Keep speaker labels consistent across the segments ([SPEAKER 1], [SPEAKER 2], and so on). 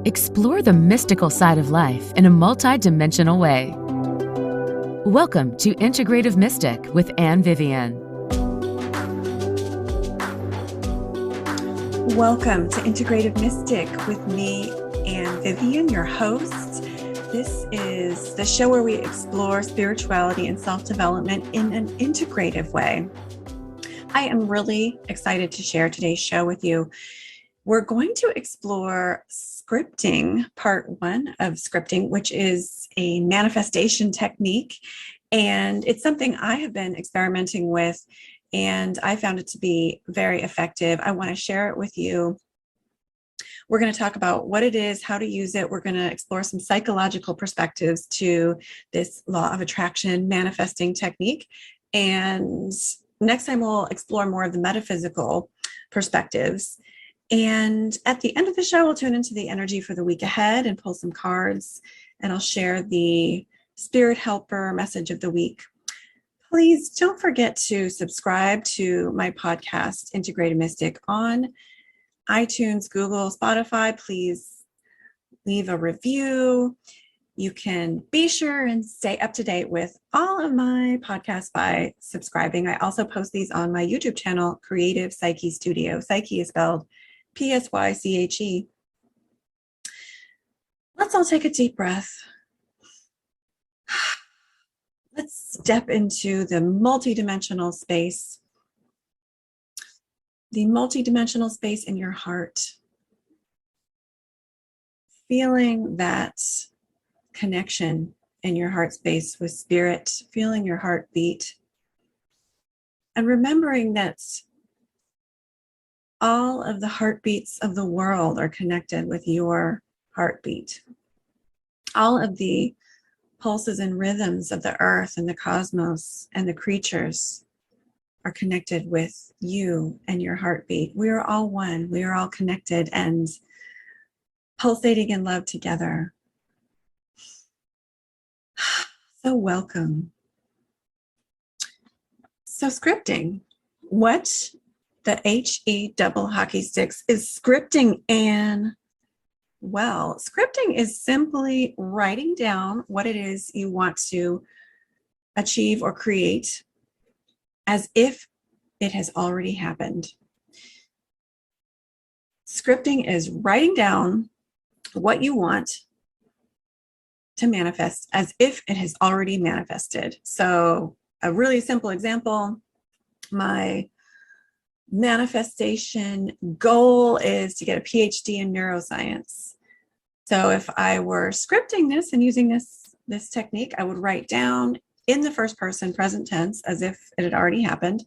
[SPEAKER 1] Explore the mystical side of life in a multi-dimensional way. Welcome to Integrative Mystic with Anne Vivian.
[SPEAKER 2] Welcome to Integrative Mystic with me, Anne Vivian, your host. This is the show where we explore spirituality and self-development in an integrative way. I am really excited to share today's show with you. We're going to explore scripting, part one of scripting, which is a manifestation technique. And it's something I have been experimenting with, and I found it to be very effective. I want to share it with you. We're going to talk about what it is, how to use it. We're going to explore some psychological perspectives to this law of attraction manifesting technique. And next time we'll explore more of the metaphysical perspectives. And at the end of the show, we'll tune into the energy for the week ahead and pull some cards, and I'll share the Spirit Helper message of the week. Please don't forget to subscribe to my podcast, Integrative Mystic, on iTunes, Google, Spotify. Please leave a review. You can be sure and stay up to date with all of my podcasts by subscribing. I also post these on my YouTube channel, Creative Psyche Studio. Psyche is spelled Psyche. Let's all take a deep breath. Let's step into the multidimensional space. The multidimensional space in your heart. Feeling that connection in your heart space with spirit, feeling your heart beat. And remembering that all of the heartbeats of the world are connected with your heartbeat. All of the pulses and rhythms of the earth and the cosmos and the creatures are connected with you and your heartbeat. We are all one. We are all connected and pulsating in love together. So welcome. So scripting. What the HE double hockey sticks is scripting, Anne? Well, scripting is simply writing down what it is you want to achieve or create as if it has already happened. Scripting is writing down what you want to manifest as if it has already manifested. So a really simple example, my manifestation goal is to get a PhD in neuroscience. So if I were scripting this and using this technique, I would write down in the first person present tense as if it had already happened.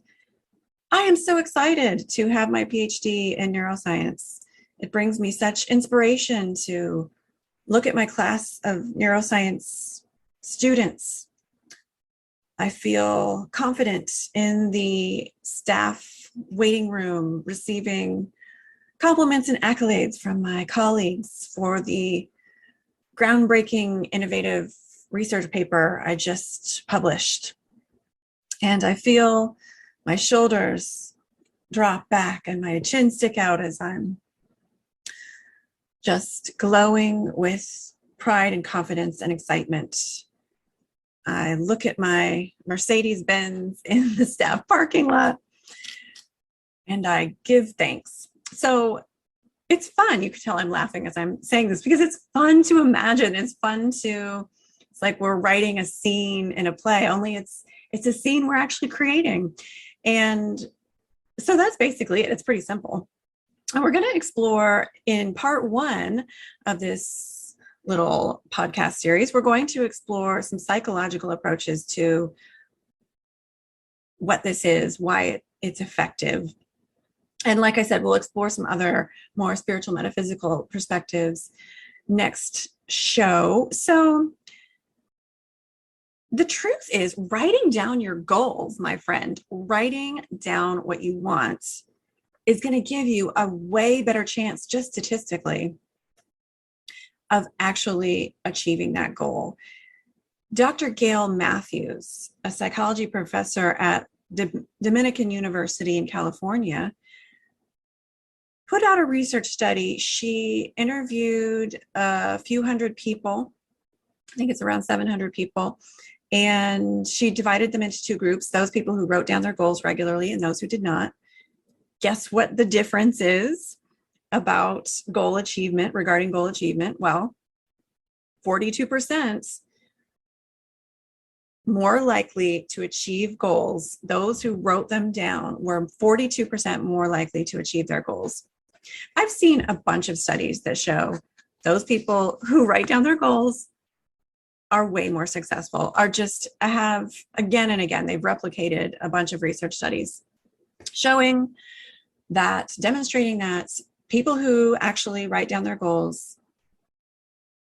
[SPEAKER 2] I am so excited to have my PhD in neuroscience. It brings me such inspiration to look at my class of neuroscience students. I feel confident in the staff waiting room, receiving compliments and accolades from my colleagues for the groundbreaking, innovative research paper I just published. And I feel my shoulders drop back and my chin stick out as I'm just glowing with pride and confidence and excitement. I look at my Mercedes-Benz in the staff parking lot and I give thanks. So it's fun. You can tell I'm laughing as I'm saying this because it's fun to imagine. It's like we're writing a scene in a play, only it's a scene we're actually creating. And so that's basically it. It's pretty simple. And we're going to explore in part one of this little podcast series, we're going to explore some psychological approaches to what this is, why it's effective. And like I said, we'll explore some other more spiritual, metaphysical perspectives next show. So the truth is, writing down your goals, my friend, writing down what you want is going to give you a way better chance, just statistically, of actually achieving that goal. Dr. Gail Matthews, a psychology professor at Dominican University in California, put out a research study. She interviewed a few hundred people. I think it's around 700 people. And she divided them into two groups, those people who wrote down their goals regularly and those who did not. Guess what the difference is about goal achievement, regarding goal achievement? Well, 42% more likely to achieve goals. Those who wrote them down were 42% more likely to achieve their goals. I've seen a bunch of studies that show those people who write down their goals are way more successful, are just have again and again, they've replicated a bunch of research studies showing that, demonstrating that people who actually write down their goals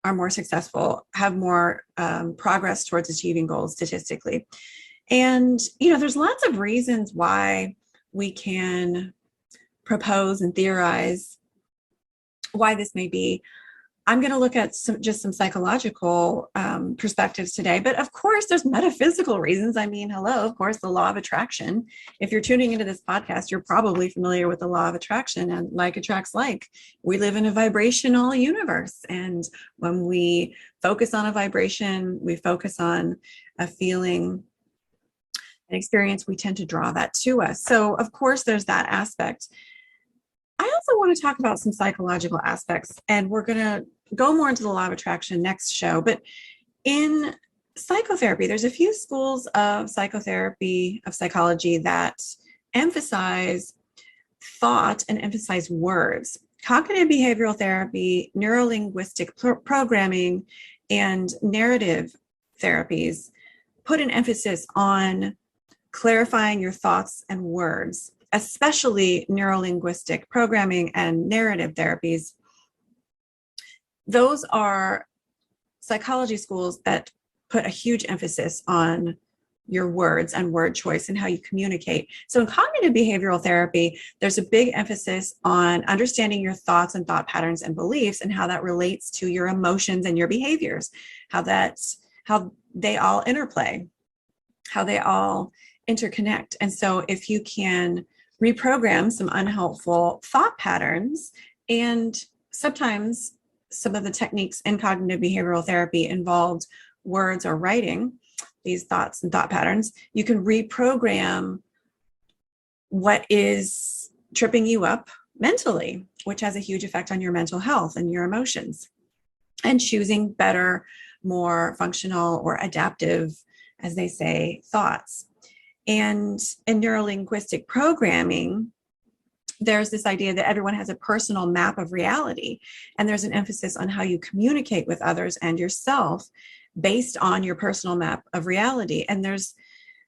[SPEAKER 2] are more successful, have more progress towards achieving goals statistically. And, there's lots of reasons why we can propose and theorize why this may be. I'm going to look at some psychological perspectives today, but of course there's metaphysical reasons. I mean, hello, of course, the law of attraction. If you're tuning into this podcast, you're probably familiar with the law of attraction, and like attracts like. We live in a vibrational universe. And when we focus on a vibration, we focus on a feeling, an experience, we tend to draw that to us. So of course there's that aspect. I also want to talk about some psychological aspects, and we're going to go more into the law of attraction next show. But in psychotherapy, there's a few schools of psychotherapy, of psychology, that emphasize thought and emphasize words. Cognitive behavioral therapy, neuro-linguistic programming, and narrative therapies put an emphasis on clarifying your thoughts and words, especially neuro-linguistic programming and narrative therapies. Those are psychology schools that put a huge emphasis on your words and word choice and how you communicate. So in cognitive behavioral therapy, there's a big emphasis on understanding your thoughts and thought patterns and beliefs and how that relates to your emotions and your behaviors, how they all interplay, how they all interconnect. And so if you can reprogram some unhelpful thought patterns, and sometimes some of the techniques in cognitive behavioral therapy involved words or writing these thoughts and thought patterns, you can reprogram what is tripping you up mentally, which has a huge effect on your mental health and your emotions, and choosing better, more functional or adaptive, as they say, thoughts. And in neuro-linguistic programming, there's this idea that everyone has a personal map of reality, and there's an emphasis on how you communicate with others and yourself based on your personal map of reality. And there's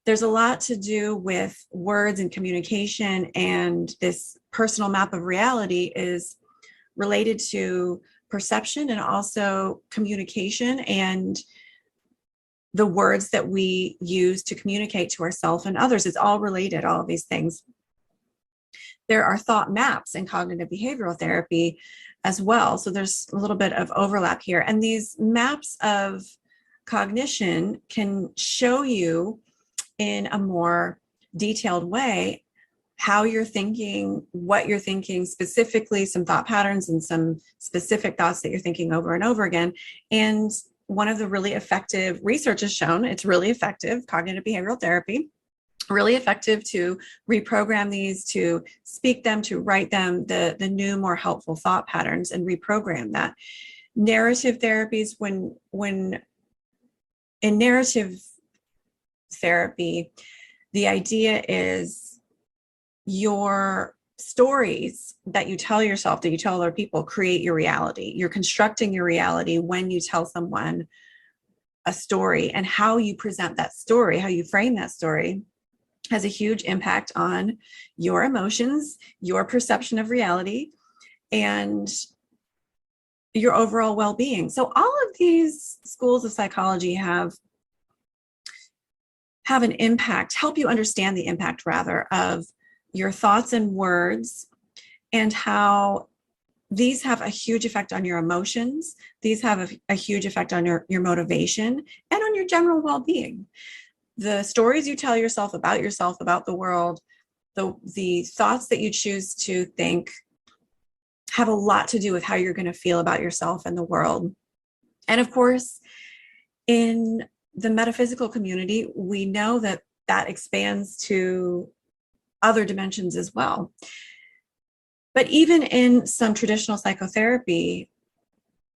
[SPEAKER 2] a lot to do with words and communication, and this personal map of reality is related to perception and also communication and the words that we use to communicate to ourselves and others. It's all related, all of these things. There are thought maps in cognitive behavioral therapy as well. So there's a little bit of overlap here. And these maps of cognition can show you in a more detailed way how you're thinking, what you're thinking, specifically some thought patterns and some specific thoughts that you're thinking over and over again. And one of the really effective research has shown it's really effective, cognitive behavioral therapy, really effective to reprogram these, to speak them, to write them, the new, more helpful thought patterns, and reprogram that. Narrative therapies, when in narrative therapy, the idea is your stories that you tell yourself, that you tell other people, create your reality. You're constructing your reality when you tell someone a story, and how you present that story, how you frame that story, has a huge impact on your emotions, your perception of reality, and your overall well-being. So all of these schools of psychology have an impact, help you understand the impact, rather, of your thoughts and words, and how these have a huge effect on your emotions. These have a huge effect on your motivation and on your general well-being. The stories you tell yourself, about the world, the thoughts that you choose to think, have a lot to do with how you're going to feel about yourself and the world. And of course, in the metaphysical community, we know that that expands to other dimensions as well. But even in some traditional psychotherapy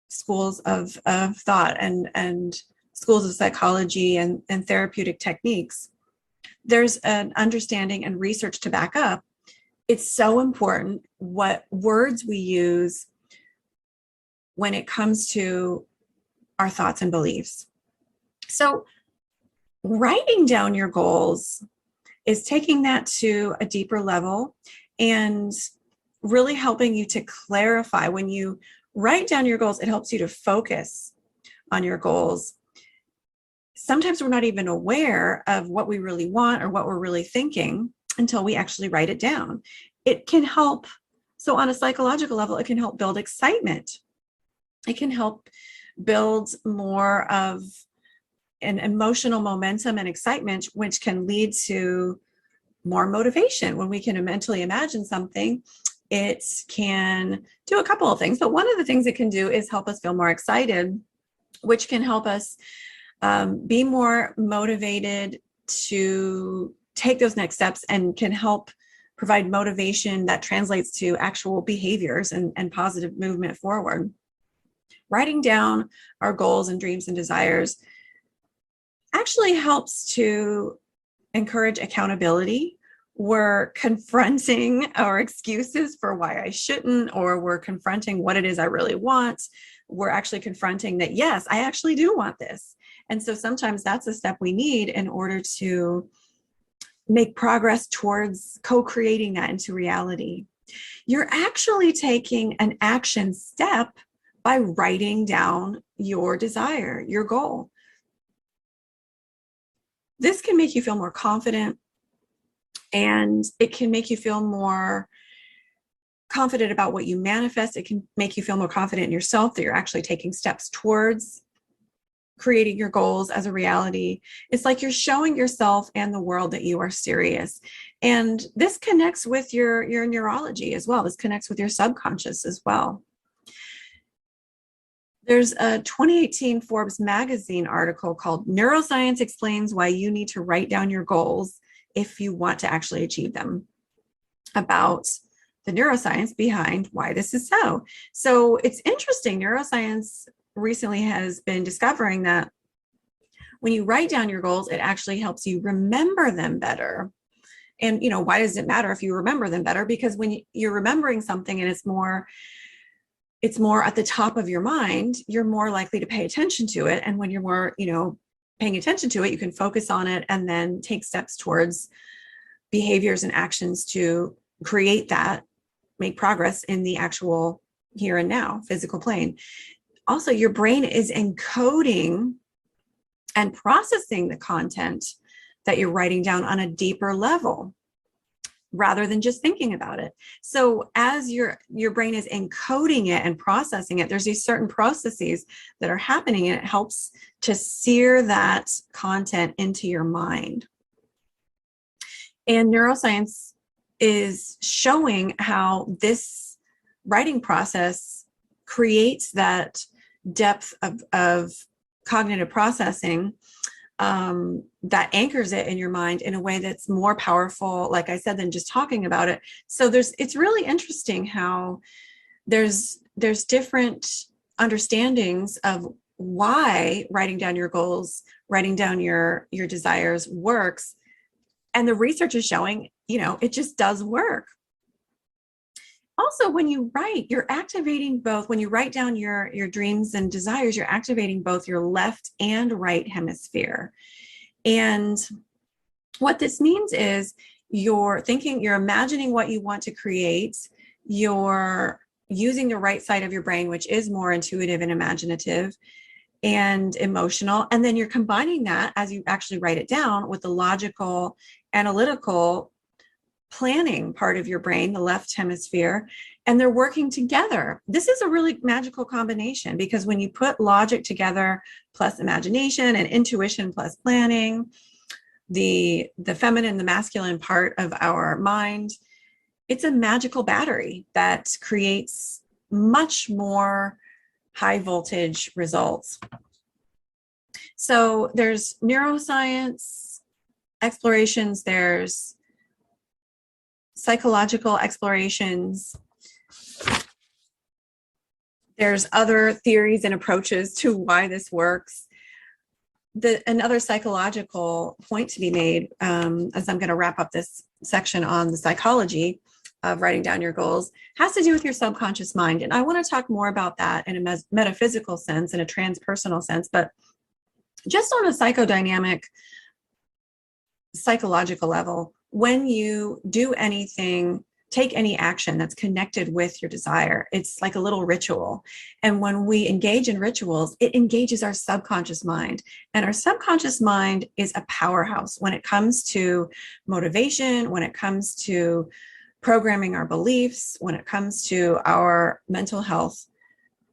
[SPEAKER 2] schools of thought and schools of psychology and therapeutic techniques, there's an understanding and research to back up. It's so important what words we use when it comes to our thoughts and beliefs. So writing down your goals is taking that to a deeper level and really helping you to clarify. When you write down your goals, it helps you to focus on your goals. Sometimes we're not even aware of what we really want or what we're really thinking until we actually write it down. It can help. So on a psychological level, it can help build excitement. It can help build more of an emotional momentum and excitement, which can lead to more motivation. When we can mentally imagine something, it can do a couple of things. But one of the things it can do is help us feel more excited, which can help us be more motivated to take those next steps and can help provide motivation that translates to actual behaviors and positive movement forward. Writing down our goals and dreams and desires actually helps to encourage accountability. We're confronting our excuses for why I shouldn't, or we're confronting what it is I really want. We're actually confronting that, yes, I actually do want this. And so sometimes that's a step we need in order to make progress towards co-creating that into reality. You're actually taking an action step by writing down your desire, your goal. This can make you feel more confident, and it can make you feel more confident about what you manifest. It can make you feel more confident in yourself that you're actually taking steps towards creating your goals as a reality. It's like you're showing yourself and the world that you are serious. And this connects with your neurology as well. This connects with your subconscious as well. There's a 2018 Forbes magazine article called Neuroscience Explains Why You Need to Write Down Your Goals If You Want to Actually Achieve Them, about the neuroscience behind why this is so. So it's interesting. Neuroscience recently has been discovering that when you write down your goals, it actually helps you remember them better. And, why does it matter if you remember them better? Because when you're remembering something and it's more at the top of your mind, you're more likely to pay attention to it. And when you're more, paying attention to it, you can focus on it and then take steps towards behaviors and actions to create that, make progress in the actual here and now physical plane. Also, your brain is encoding and processing the content that you're writing down on a deeper level, rather than just thinking about it. So as your brain is encoding it and processing it, there's these certain processes that are happening, and it helps to sear that content into your mind. And neuroscience is showing how this writing process creates that depth of cognitive processing that anchors it in your mind in a way that's more powerful, like I said, than just talking about it. So it's really interesting how there's different understandings of why writing down your goals, writing down your desires works. And the research is showing, it just does work. Also, when you write, you're activating both. When you write down your dreams and desires, you're activating both your left and right hemisphere. And what this means is you're imagining what you want to create, you're using the right side of your brain, which is more intuitive and imaginative and emotional. And then you're combining that as you actually write it down with the logical, analytical planning part of your brain, the left hemisphere, and they're working together. This is a really magical combination, because when you put logic together plus imagination and intuition plus planning, the feminine, the masculine part of our mind, it's a magical battery that creates much more high voltage results. So there's neuroscience explorations, there's psychological explorations, there's other theories and approaches to why this works. Another psychological point to be made, as I'm going to wrap up this section on the psychology of writing down your goals, has to do with your subconscious mind. And I want to talk more about that in a metaphysical sense, in a transpersonal sense, but just on a psychodynamic, psychological level, when you do anything, take any action that's connected with your desire, it's like a little ritual. And when we engage in rituals, it engages our subconscious mind. And our subconscious mind is a powerhouse when it comes to motivation, when it comes to programming our beliefs, when it comes to our mental health.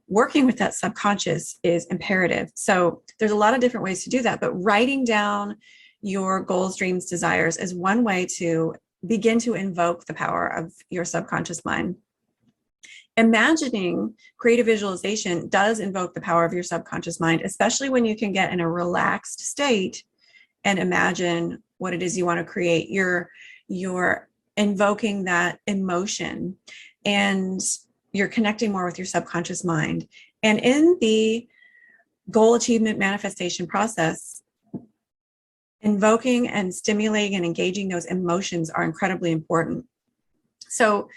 [SPEAKER 2] Working with that subconscious is imperative. So there's a lot of different ways to do that, but writing down your goals, dreams, desires is one way to begin to invoke the power of your subconscious mind. Imagining creative visualization does invoke the power of your subconscious mind, especially when you can get in a relaxed state and imagine what it is you want to create. You're invoking that emotion and you're connecting more with your subconscious mind. And in the goal achievement manifestation process, invoking and stimulating and engaging those emotions are incredibly important. So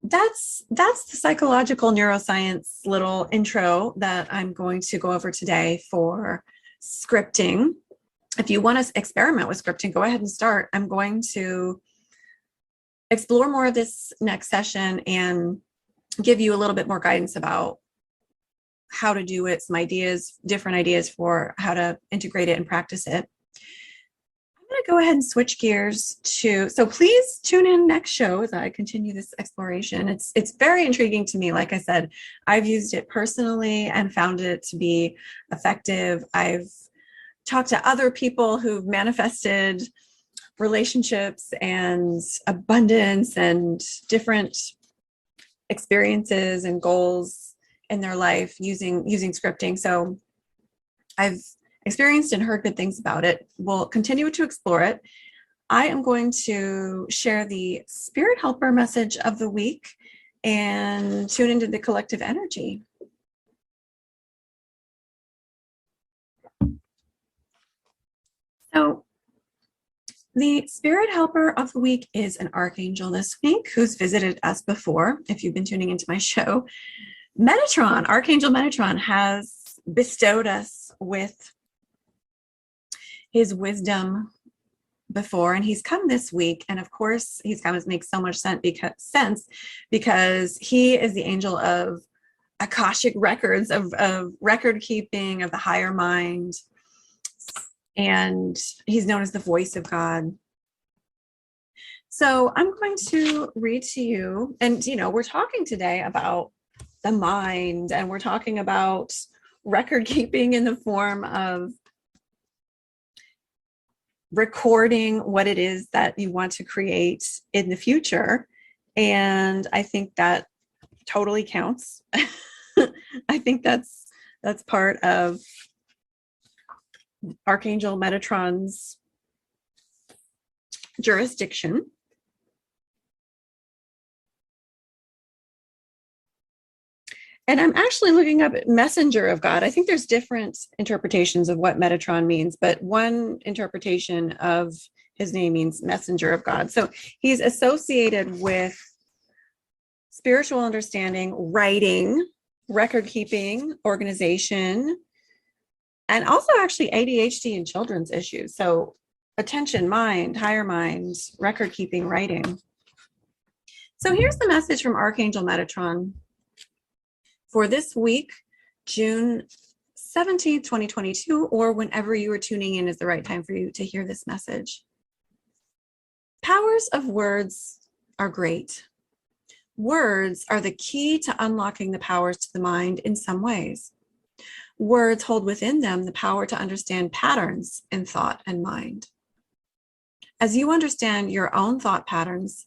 [SPEAKER 2] that's the psychological neuroscience little intro that I'm going to go over today for scripting. If you want to experiment with scripting, go ahead and start. I'm going to explore more of this next session and give you a little bit more guidance about how to do it, some ideas, different ideas for how to integrate it and practice it. I'm going to go ahead and switch gears so please tune in next show as I continue this exploration. It's very intriguing to me. Like I said, I've used it personally and found it to be effective. I've talked to other people who've manifested relationships and abundance and different experiences and goals in their life using scripting. So I've experienced and heard good things about it. We'll continue to explore it. I am going to share the Spirit Helper message of the week and tune into the collective energy. So the Spirit Helper of the week is an archangel this week who's visited us before. If you've been tuning into my show, Metatron, Archangel Metatron, has bestowed us with his wisdom before, and he's come this week. And of course, he's come to make so much sense because he is the angel of Akashic records, of record keeping, of the higher mind. And he's known as the voice of God. So I'm going to read to you, and we're talking today about the mind, and we're talking about record keeping in the form of recording what it is that you want to create in the future. And I think that totally counts. I think that's part of Archangel Metatron's jurisdiction. And I'm actually looking up messenger of God. I think there's different interpretations of what Metatron means, but one interpretation of his name means messenger of God. So he's associated with spiritual understanding, writing, record keeping, organization, and also actually ADHD and children's issues. So attention, mind, higher mind, record keeping, writing. So here's the message from Archangel Metatron for this week, June 17th, 2022, or whenever you are tuning in is the right time for you to hear this message. Powers of words are great. Words are the key to unlocking the powers to the mind in some ways. Words hold within them the power to understand patterns in thought and mind. As you understand your own thought patterns,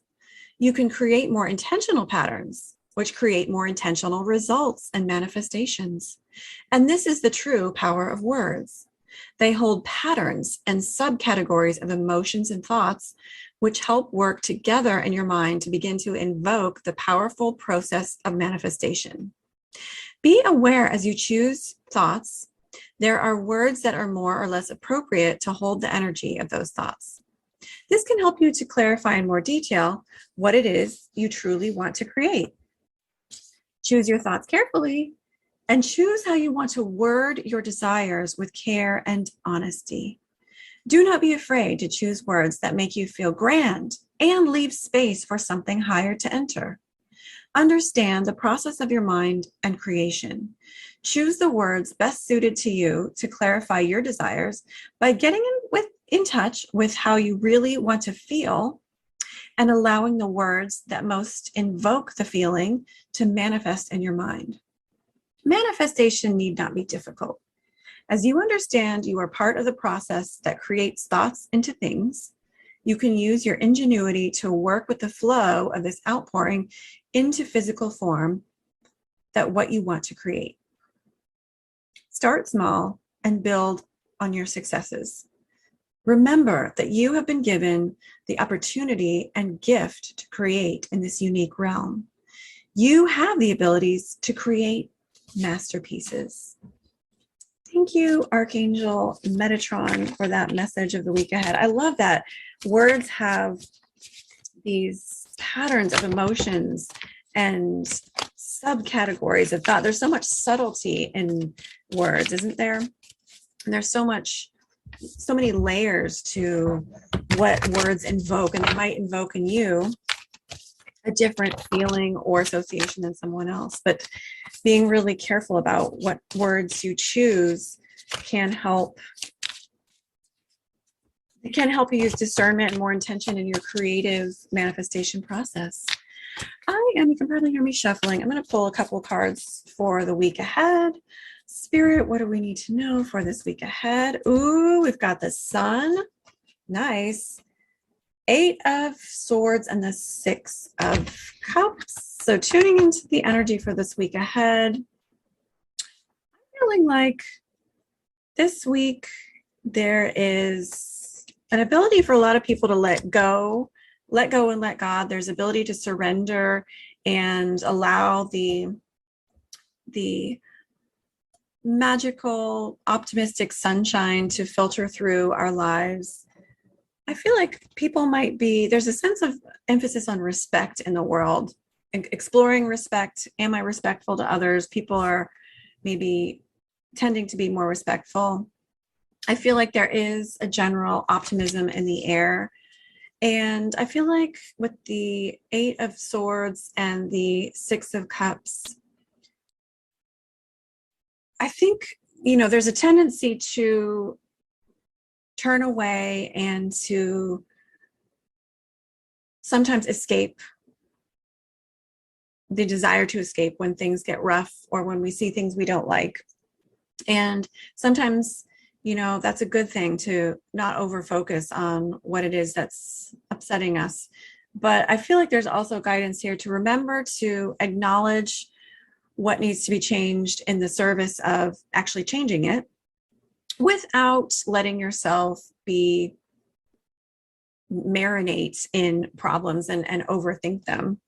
[SPEAKER 2] You can create more intentional patterns, which create more intentional results and manifestations. And this is the true power of words. They hold patterns and subcategories of emotions and thoughts, which help work together in your mind to begin to invoke the powerful process of manifestation. Be aware as you choose thoughts, there are words that are more or less appropriate to hold the energy of those thoughts. This can help you to clarify in more detail what it is you truly want to create. Choose your thoughts carefully and choose how you want to word your desires with care and honesty. Do not be afraid to choose words that make you feel grand and leave space for something higher to enter. Understand the process of your mind and creation. Choose the words best suited to you to clarify your desires by getting in touch with how you really want to feel and allowing the words that most invoke the feeling to manifest in your mind. Manifestation need not be difficult. As you understand you are part of the process that creates thoughts into things, you can use your ingenuity to work with the flow of this outpouring into physical form that what you want to create. Start small and build on your successes. Remember that you have been given the opportunity and gift to create in this unique realm. You have the abilities to create masterpieces. Thank you, Archangel Metatron, for that message of the week ahead. I love that words have these patterns of emotions and subcategories of thought. There's so much subtlety in words, isn't there? And there's so many layers to what words invoke, and they might invoke in you a different feeling or association than someone else. But being really careful about what words you choose can help you use discernment and more intention in your creative manifestation process. You can probably hear me shuffling. I'm going to pull a couple cards for the week ahead. Spirit, what do we need to know for this week ahead? Ooh, we've got the Sun. Nice. 8 of Swords and the 6 of Cups. So tuning into the energy for this week ahead. I'm feeling like this week there is an ability for a lot of people to let go and let God. There's ability to surrender and allow the magical, optimistic sunshine to filter through our lives. I feel like there's a sense of emphasis on respect in the world, exploring respect. Am I respectful to others? People are maybe tending to be more respectful. I feel like there is a general optimism in the air. And I feel like with the 8 of Swords and the 6 of Cups, I think, there's a tendency to turn away and to sometimes escape, the desire to escape when things get rough or when we see things we don't like. And sometimes, that's a good thing to not over focus on what it is that's upsetting us. But I feel like there's also guidance here to remember to acknowledge what needs to be changed in the service of actually changing it without letting yourself marinate in problems and overthink them.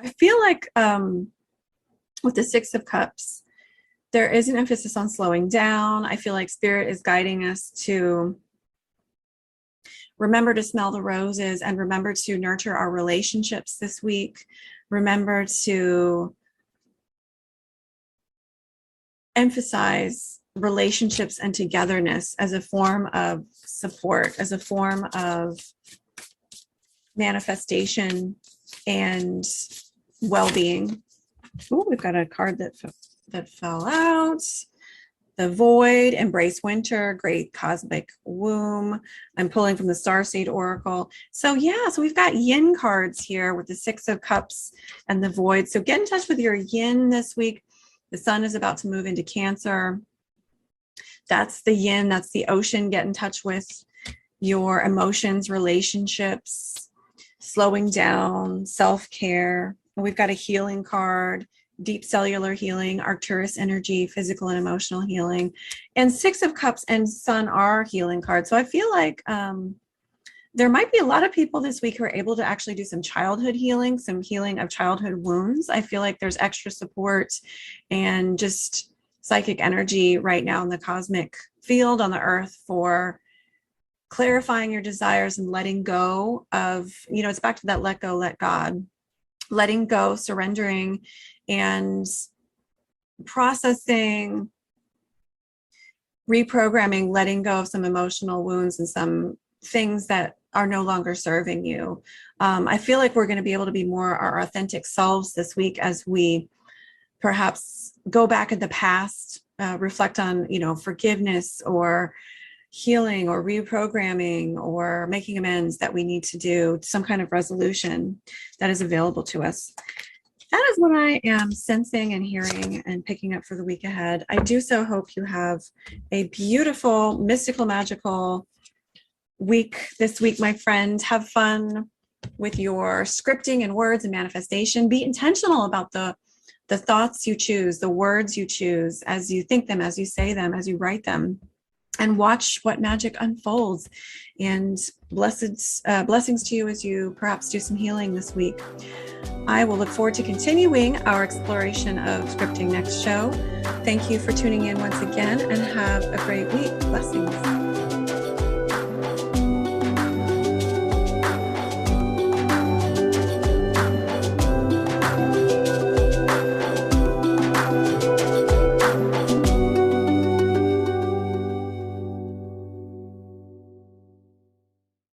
[SPEAKER 2] I feel like with the 6 of Cups, there is an emphasis on slowing down. I feel like Spirit is guiding us to remember to smell the roses and remember to nurture our relationships this week. Remember to emphasize relationships and togetherness as a form of support, as a form of manifestation and well-being. Oh, we've got a card that fell out. The Void, Embrace Winter, Great Cosmic Womb. I'm pulling from the Starseed Oracle. So we've got yin cards here with the 6 of Cups and the Void. So get in touch with your yin this week. The Sun is about to move into Cancer. That's the yin, that's the ocean. Get in touch with your emotions, relationships. slowing down, self-care. We've got a healing card, deep cellular healing, Arcturus energy, physical and emotional healing, and Six of Cups and Sun are healing cards. So I feel like there might be a lot of people this week who are able to actually do some childhood healing, some healing of childhood wounds. I feel like there's extra support and just psychic energy right now in the cosmic field on the earth for clarifying your desires and letting go of, it's back to that let go, let God, letting go, surrendering, and processing, reprogramming, letting go of some emotional wounds and some things that are no longer serving you. I feel like we're going to be able to be more our authentic selves this week as we perhaps go back in the past, reflect on, forgiveness or healing or reprogramming or making amends that we need to do, some kind of resolution that is available to us. That is what I am sensing and hearing and picking up for the week ahead. I do so hope you have a beautiful, mystical, magical week this week, my friend. Have fun with your scripting and words and manifestation. Be intentional about the thoughts you choose, the words you choose, as you think them, as you say them, as you write them, and watch what magic unfolds. And blessings to you as you perhaps do some healing this week. I will look forward to continuing our exploration of scripting next show. Thank you for tuning in once again, and have a great week. Blessings.